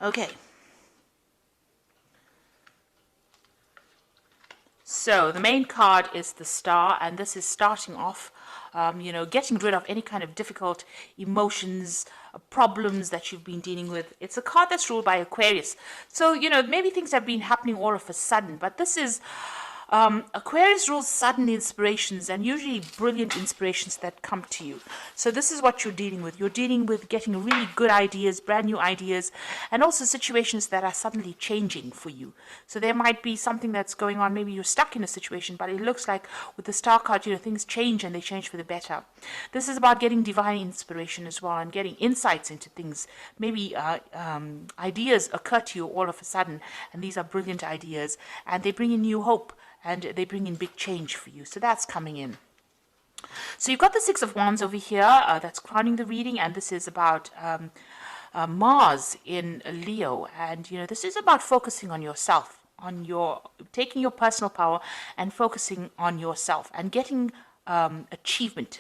Okay. So the main card is the Star, and this is starting off, getting rid of any kind of difficult emotions, problems that you've been dealing with. It's a card that's ruled by Aquarius. So, maybe things have been happening all of a sudden, but this is Aquarius rules sudden inspirations and usually brilliant inspirations that come to you. So this is what you're dealing with. You're dealing with getting really good ideas, brand new ideas, and also situations that are suddenly changing for you. So there might be something that's going on. Maybe you're stuck in a situation, but it looks like with the Star card, things change and they change for the better. This is about getting divine inspiration as well and getting insights into things. Maybe ideas occur to you all of a sudden, and these are brilliant ideas, and they bring in new hope. And they bring in big change for you. So that's coming in. So you've got the Six of Wands over here. That's crowning the reading. And this is about Mars in Leo. And, this is about focusing on yourself, taking your personal power and focusing on yourself and getting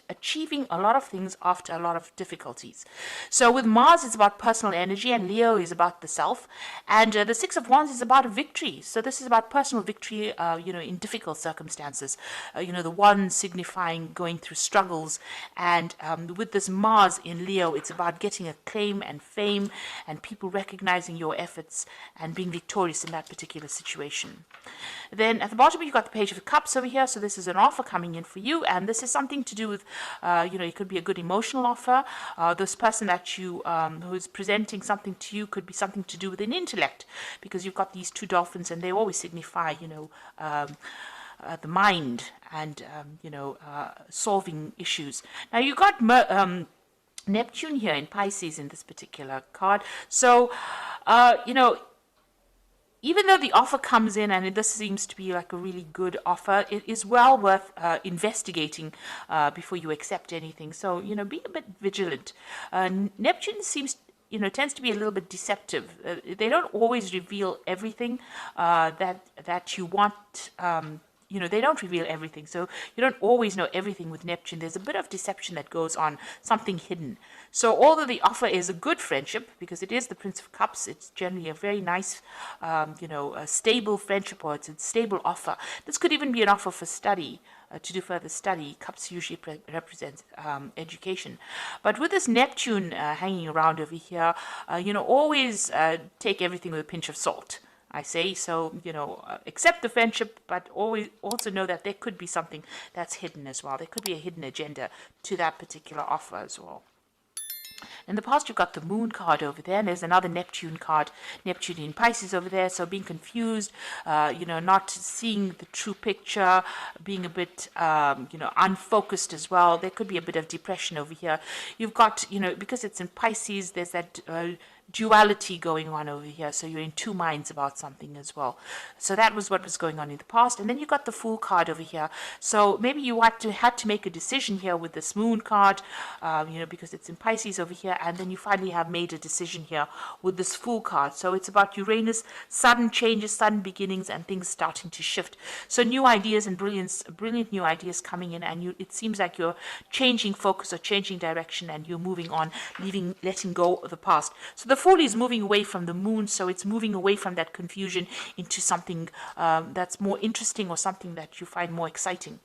achieving a lot of things after a lot of difficulties. So with Mars, it's about personal energy, and Leo is about the self, and the Six of Wands is about a victory. So this is about personal victory, in difficult circumstances. The one signifying going through struggles, and with this Mars in Leo, it's about getting acclaim and fame, and people recognizing your efforts and being victorious in that particular situation. Then at the bottom, you've got the Page of Cups over here. So this is an offer coming in for you, and this is something to do with, it could be a good emotional offer. This person that you, who is presenting something to you, could be something to do with an intellect, because you've got these two dolphins, and they always signify, the mind and, solving issues. Now you've got Neptune here in Pisces in this particular card. So, even though the offer comes in, and this seems to be like a really good offer, it is well worth investigating before you accept anything. So, be a bit vigilant. Neptune tends to be a little bit deceptive. They don't always reveal everything that you want. They don't reveal everything. So you don't always know everything with Neptune. There's a bit of deception that goes on, something hidden. So although the offer is a good friendship, because it is the Prince of Cups, it's generally a very nice, a stable friendship, or it's a stable offer. This could even be an offer for study, to do further study. Cups usually represents education. But with this Neptune hanging around over here, always take everything with a pinch of salt, I say. So, accept the friendship, but always also know that there could be something that's hidden as well. There could be a hidden agenda to that particular offer as well. In the past, you've got the Moon card over there, and there's another Neptune card, Neptune in Pisces over there. So being confused, not seeing the true picture, being a bit, unfocused as well. There could be a bit of depression over here. You've got, because it's in Pisces, there's that duality going on over here. So you're in two minds about something as well. So that was what was going on in the past. And then you got the Fool card over here. So maybe you had to make a decision here with this Moon card, because it's in Pisces over here. And then you finally have made a decision here with this Fool card. So it's about Uranus, sudden changes, sudden beginnings, and things starting to shift. So new ideas and brilliant new ideas coming in, and it seems like you're changing focus or changing direction, and you're moving on, letting go of the past. So the Fool is moving away from the Moon, so it's moving away from that confusion into something that's more interesting, or something that you find more exciting.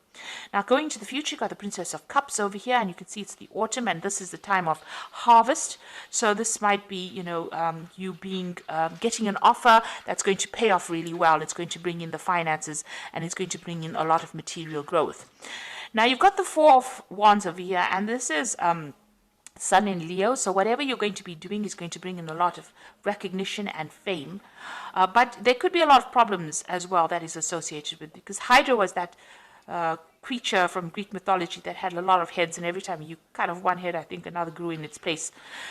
Now, going to the future, you've got the Princess of Cups over here, and you can see it's the autumn, and this is the time of harvest. So this might be, you getting an offer that's going to pay off really well. It's going to bring in the finances, and it's going to bring in a lot of material growth. Now, you've got the Four of Wands over here, and this is Sun in Leo, so whatever you're going to be doing is going to bring in a lot of recognition and fame. But there could be a lot of problems as well that is associated with it, because Hydra was that creature from Greek mythology that had a lot of heads, and every time you cut off one head, I think another grew in its place.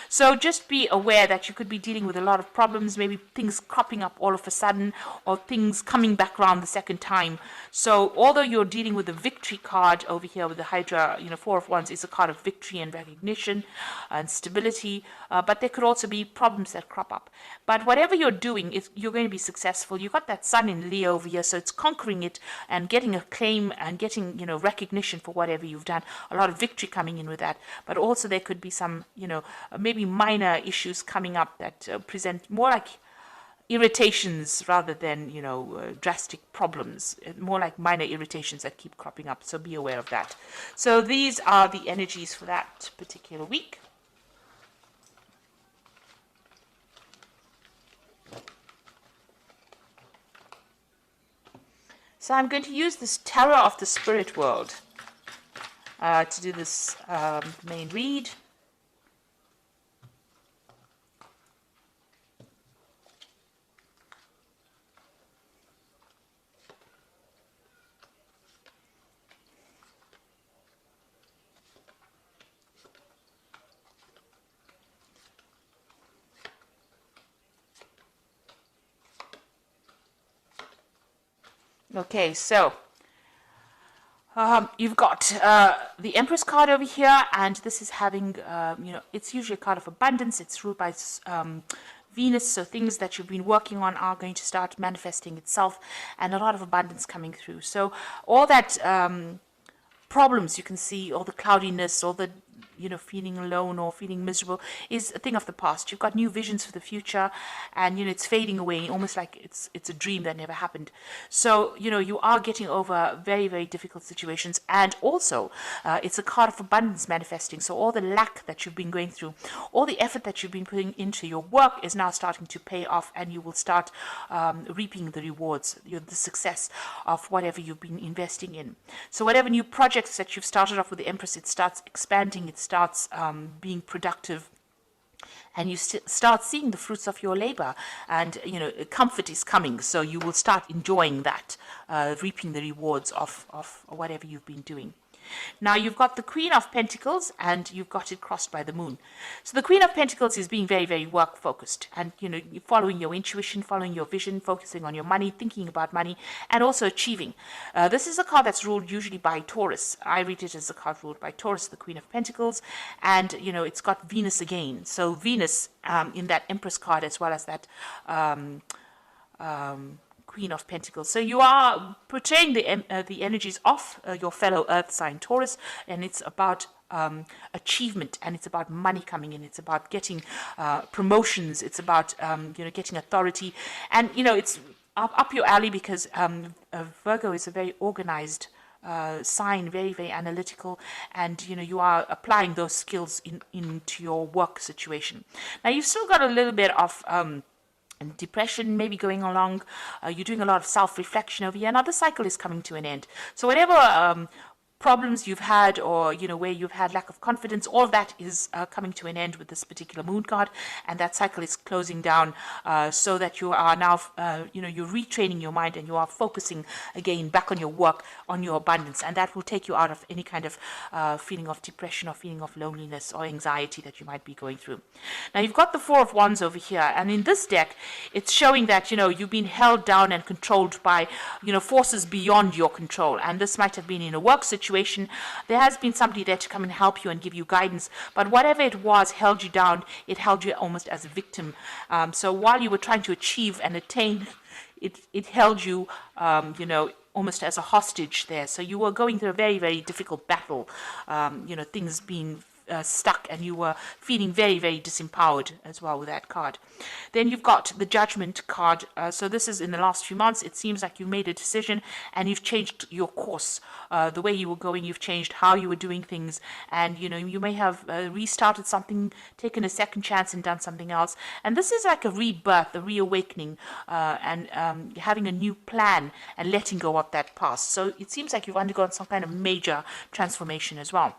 So just be aware that you could be dealing with a lot of problems, maybe things cropping up all of a sudden, or things coming back around the second time. So although you're dealing with the victory card over here with the Hydra, Four of Wands is a card of victory and recognition and stability, but there could also be problems that crop up. But whatever you're doing, you're going to be successful. You've got that Sun in Leo over here, so it's conquering it and getting acclaim and getting, recognition for whatever you've done, a lot of victory coming in with that. But also there could be some, maybe minor issues coming up that present more like irritations rather than, drastic problems, more like minor irritations that keep cropping up. So be aware of that. So these are the energies for that particular week. So I'm going to use this Tarot of the Spirit World to do this main read. Okay, so you've got the Empress card over here, and this is having, it's usually a card of abundance. It's ruled by Venus, so things that you've been working on are going to start manifesting itself, and a lot of abundance coming through. So all that problems you can see, all the cloudiness, all the feeling alone or feeling miserable is a thing of the past. You've got new visions for the future, and it's fading away, almost like it's a dream that never happened. So you are getting over very, very difficult situations, and also it's a card of abundance manifesting. So all the lack that you've been going through, all the effort that you've been putting into your work is now starting to pay off, and you will start reaping the rewards, the success of whatever you've been investing in. So whatever new projects that you've started off with the Empress, it starts expanding, it starts being productive, and you start seeing the fruits of your labor, and comfort is coming, so you will start enjoying that, reaping the rewards of whatever you've been doing. Now you've got the Queen of Pentacles, and you've got it crossed by the Moon. So the Queen of Pentacles is being very, very work focused, and you're following your intuition, following your vision, focusing on your money, thinking about money, and also achieving. This is a card that's ruled usually by Taurus. I read it as a card ruled by Taurus, the Queen of Pentacles, and it's got Venus again. So Venus in that Empress card, as well as that Queen of Pentacles. So you are portraying the energies of your fellow Earth sign Taurus, and it's about achievement, and it's about money coming in. It's about getting promotions. It's about getting authority, and it's up your alley, because Virgo is a very organized sign, very, very analytical, and you are applying those skills into your work situation. Now you've still got a little bit of depression maybe going along. You're doing a lot of self-reflection over here. Now the cycle is coming to an end. So whatever problems you've had, or where you've had lack of confidence, all of that is coming to an end with this particular Moon card, and that cycle is closing down, so that you are now you're retraining your mind, and you are focusing again back on your work, on your abundance, and that will take you out of any kind of feeling of depression or feeling of loneliness or anxiety that you might be going through. Now you've got the Four of Wands over here, and in this deck it's showing that you've been held down and controlled by forces beyond your control, and this might have been in a work situation. There has been somebody there to come and help you and give you guidance, but whatever it was held you down. It held you almost as a victim. So while you were trying to achieve and attain, it held you, almost as a hostage there. So you were going through a very, very difficult battle, things being stuck, and you were feeling very, very disempowered as well with that card. Then you've got the Judgment card. So this is in the last few months. It seems like you made a decision, and you've changed your course. The way you were going, you've changed how you were doing things, and you may have restarted something, taken a second chance, and done something else. And this is like a rebirth, a reawakening, and having a new plan and letting go of that past. So it seems like you've undergone some kind of major transformation as well.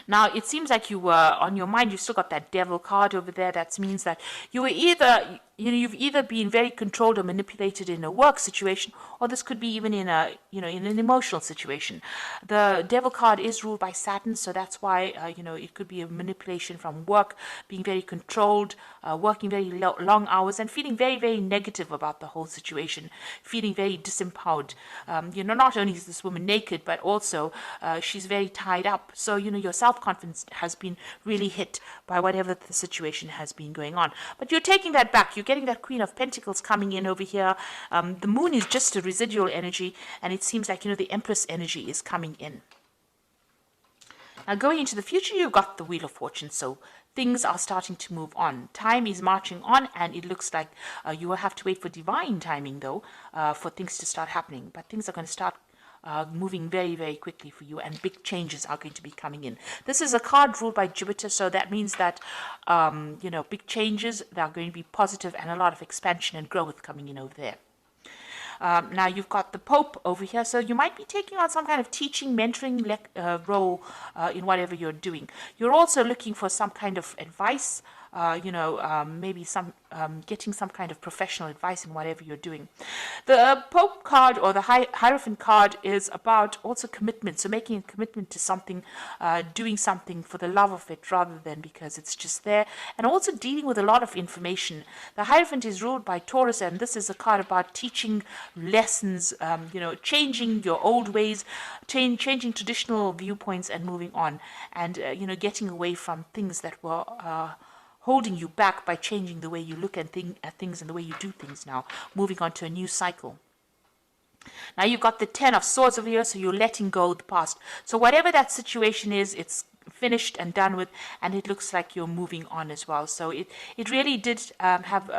Now, it seems like you were, on your mind, you've still got that Devil card over there. That means that you were either, you've either been very controlled or manipulated in a work situation, or this could be even in a, in an emotional situation. The Devil card is ruled by Saturn, so that's why, it could be a manipulation from work, being very controlled, working very long hours, and feeling very, very negative about the whole situation, feeling very disempowered. Not only is this woman naked, but also she's very tied up. So, your self-confidence has been really hit by whatever the situation has been going on. But you're taking that back. You're you're getting that Queen of Pentacles coming in over here. The moon is just a residual energy, and it seems like, the Empress energy is coming in. Now, going into the future, you've got the Wheel of Fortune, so things are starting to move on. Time is marching on, and it looks like you will have to wait for divine timing, though, for things to start happening. But things are going to start moving very, very quickly for you, and big changes are going to be coming in. This is a card ruled by Jupiter, so that means that, big changes, that are going to be positive, and a lot of expansion and growth coming in over there. Now you've got the Pope over here, so you might be taking on some kind of teaching, mentoring role in whatever you're doing. You're also looking for some kind of advice, maybe some getting some kind of professional advice in whatever you're doing. The Pope card, or the Hierophant card, is about also commitment, so making a commitment to something, doing something for the love of it rather than because it's just there, and also dealing with a lot of information. The Hierophant is ruled by Taurus, and this is a card about teaching lessons, changing your old ways, changing traditional viewpoints and moving on, and getting away from things that were holding you back, by changing the way you look at things and the way you do things now, moving on to a new cycle. Now you've got the Ten of Swords over here, so you're letting go of the past. So whatever that situation is, it's finished and done with, and it looks like you're moving on as well. So it really did have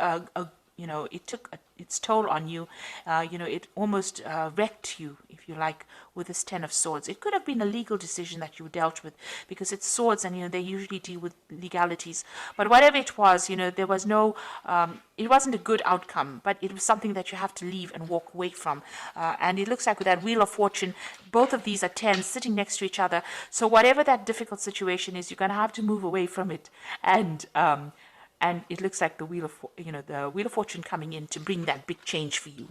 it took its toll on you. It almost wrecked you, if you like, with this Ten of Swords. It could have been a legal decision that you dealt with, because it's swords, and they usually deal with legalities. But whatever it was, there was no, it wasn't a good outcome, but it was something that you have to leave and walk away from. And it looks like with that Wheel of Fortune, both of these are tens sitting next to each other. So whatever that difficult situation is, you're going to have to move away from it, and it looks like the Wheel of Fortune coming in to bring that big change for you.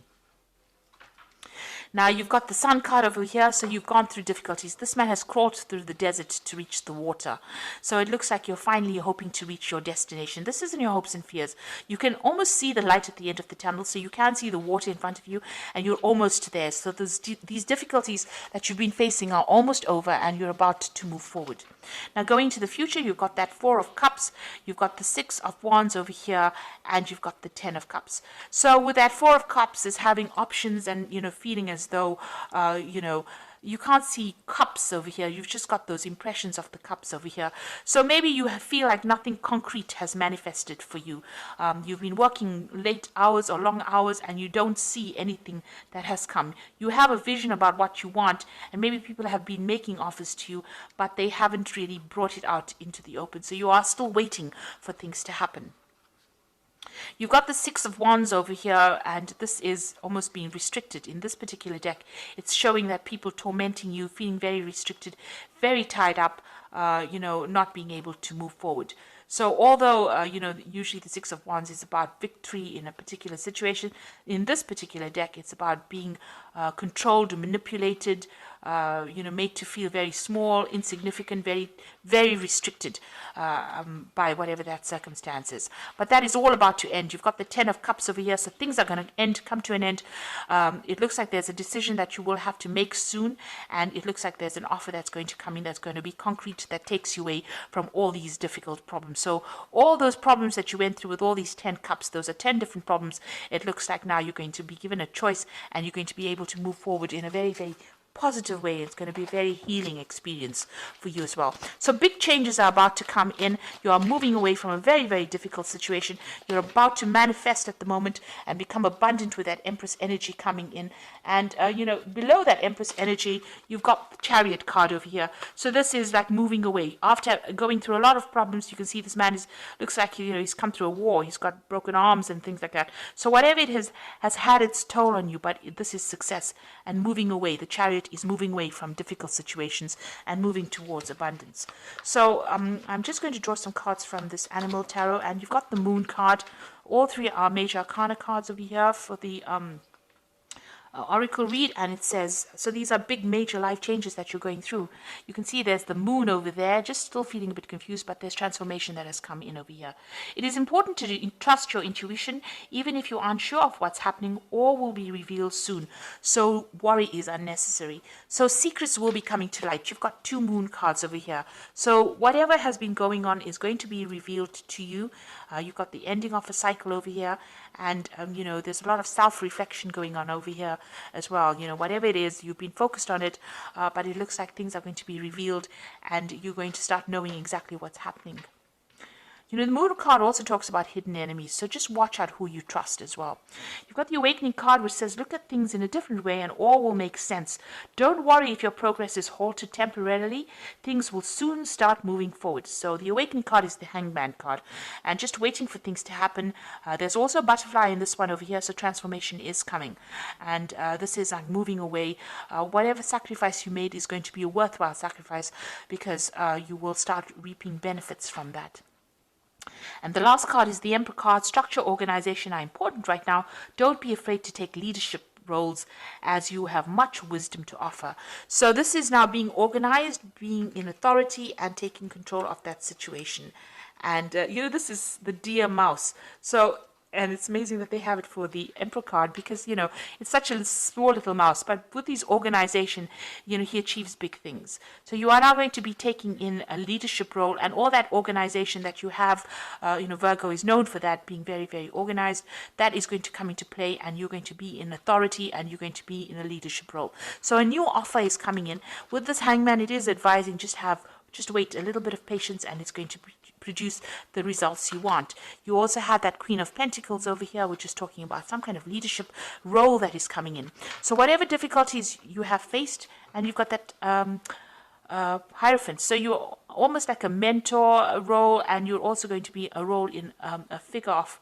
Now you've got the Sun card over here, so you've gone through difficulties. This man has crawled through the desert to reach the water. So it looks like you're finally hoping to reach your destination. This isn't your hopes and fears. You can almost see the light at the end of the tunnel, so you can see the water in front of you, and you're almost there. So these difficulties that you've been facing are almost over, and you're about to move forward. Now going to the future, you've got that Four of Cups, you've got the Six of Wands over here, and you've got the Ten of Cups. So with that Four of Cups is having options, and feeling as though you can't see cups over here. You've just got those impressions of the cups over here. So maybe you feel like nothing concrete has manifested for you. You've been working late hours or long hours, and you don't see anything that has come. You have a vision about what you want, and maybe people have been making offers to you, but they haven't really brought it out into the open. So you are still waiting for things to happen. You've got the Six of Wands over here, and this is almost being restricted. In this particular deck, it's showing that people tormenting you, feeling very restricted, very tied up, not being able to move forward. So although, usually the Six of Wands is about victory in a particular situation, in this particular deck, it's about being controlled, manipulated, made to feel very small, insignificant, very, very restricted by whatever that circumstance is. But that is all about to end. You've got the Ten of Cups over here, so things are going to come to an end. It looks like there's a decision that you will have to make soon, and it looks like there's an offer that's going to come in that's going to be concrete, that takes you away from all these difficult problems. So all those problems that you went through with all these 10 cups, those are 10 different problems. It looks like now you're going to be given a choice, and you're going to be able to move forward in a very, very positive way. It's going to be a very healing experience for you as well. So big changes are about to come in. You are moving away from a very, very difficult situation. You're about to manifest at the moment and become abundant with that Empress energy coming in. And, below that Empress energy, you've got the Chariot card over here. So this is like moving away. After going through a lot of problems, you can see this man looks like, he's come through a war. He's got broken arms and things like that. So whatever it has had its toll on you, but this is success and moving away. The Chariot is moving away from difficult situations and moving towards abundance. So I'm just going to draw some cards from this Animal Tarot, and you've got the Moon card. All three are major arcana cards over here for the oracle read, and it says, so these are big major life changes that you're going through. You can see there's the moon over there, just still feeling a bit confused, but there's transformation that has come in over here. It is important to trust your intuition, even if you aren't sure of what's happening or will be revealed soon. So worry is unnecessary. So secrets will be coming to light. You've got 2 moon cards over here. So whatever has been going on is going to be revealed to you. You've got the ending of a cycle over here, and there's a lot of self-reflection going on over here as well. Whatever it is, you've been focused on it, but it looks like things are going to be revealed, and you're going to start knowing exactly what's happening. The Moon card also talks about hidden enemies, so just watch out who you trust as well. You've got the Awakening card, which says, look at things in a different way and all will make sense. Don't worry if your progress is halted temporarily. Things will soon start moving forward. So the Awakening card is the Hangman card, and just waiting for things to happen. There's also a butterfly in this one over here, so transformation is coming. And this is like moving away. Whatever sacrifice you made is going to be a worthwhile sacrifice, because you will start reaping benefits from that. And the last card is the Emperor card. Structure, organization are important right now. Don't be afraid to take leadership roles, as you have much wisdom to offer. So this is now being organized, being in authority, and taking control of that situation. And this is the deer mouse. And it's amazing that they have it for the Emperor card, because, it's such a small little mouse. But with his organization, he achieves big things. So you are now going to be taking in a leadership role, and all that organization that you have, Virgo is known for that, being very, very organized. That is going to come into play, and you're going to be in authority, and you're going to be in a leadership role. So a new offer is coming in. With this Hangman, it is advising just wait a little bit of patience, and it's going to produce the results you want. You also have that Queen of Pentacles over here, which is talking about some kind of leadership role that is coming in. So whatever difficulties you have faced, and you've got that Hierophant. So you're almost like a mentor role, and you're also going to be a role in a figure of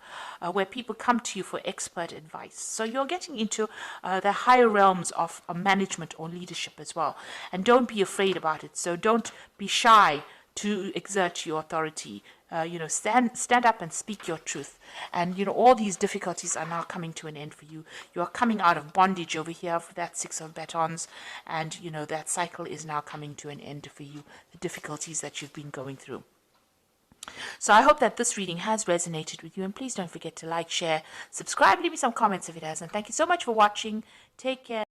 where people come to you for expert advice. So you're getting into the higher realms of management or leadership as well. And don't be afraid about it. So don't be shy to exert your authority. Stand up and speak your truth. And, all these difficulties are now coming to an end for you. You are coming out of bondage over here for that 6 of batons. And, that cycle is now coming to an end for you, the difficulties that you've been going through. So I hope that this reading has resonated with you. And please don't forget to like, share, subscribe, leave me some comments if it has. And thank you so much for watching. Take care.